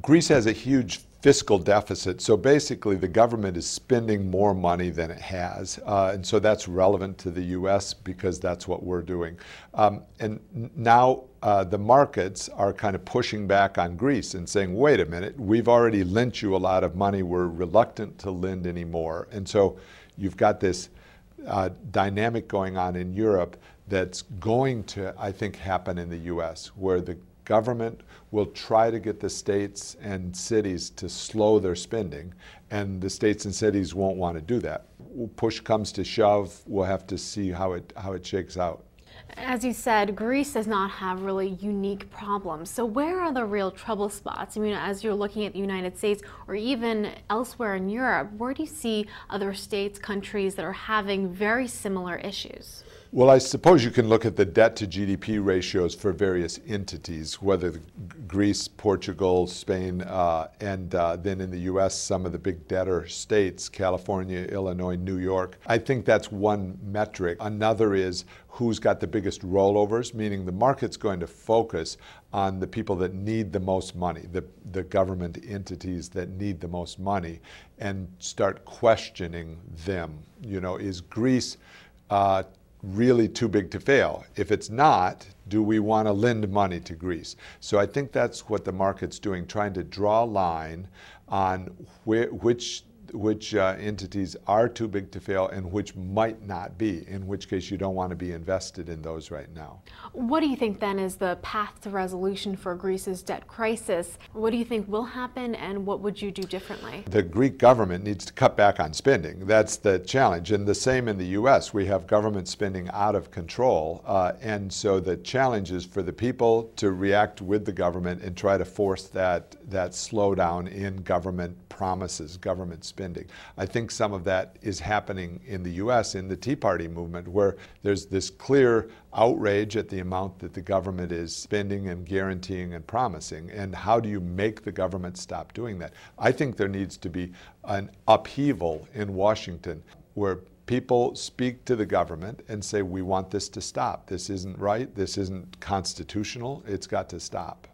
Greece has a huge fiscal deficit, so basically the government is spending more money than it has, and so that's relevant to the U.S. because that's what we're doing. And now the markets are kind of pushing back on Greece and saying, wait a minute, we've already lent you a lot of money, we're reluctant to lend anymore. And so you've got this dynamic going on in Europe that's going to, I think, happen in the U.S., where the government will try to get the states and cities to slow their spending, and the states and cities won't want to do that. Push comes to shove, we'll have to see how it shakes out. As you said, Greece does not have really unique problems. So where are the real trouble spots? I mean, as you're looking at the United States or even elsewhere in Europe, where do you see other states, countries that are having very similar issues? Well, I suppose you can look at the debt to GDP ratios for various entities, whether Greece, Portugal, Spain, and then in the U.S., some of the big debtor states, California, Illinois, New York. I think that's one metric. Another is who's got the biggest rollovers, meaning the market's going to focus on the people that need the most money, the government entities that need the most money, and start questioning them. You know, is Greece really too big to fail? If it's not, do we want to lend money to Greece? So I think that's what the market's doing, trying to draw a line on which entities are too big to fail and which might not be, in which case you don't want to be invested in those right now. What do you think then is the path to resolution for Greece's debt crisis? What do you think will happen, and what would you do differently? The Greek government needs to cut back on spending. That's the challenge. And the same in the U.S. We have government spending out of control. And so the challenge is for the people to react with the government and try to force that slowdown in government promises, government spending. I think some of that is happening in the U.S. in the Tea Party movement, where there's this clear outrage at the amount that the government is spending and guaranteeing and promising. And how do you make the government stop doing that? I think there needs to be an upheaval in Washington where people speak to the government and say, we want this to stop. This isn't right. This isn't constitutional. It's got to stop.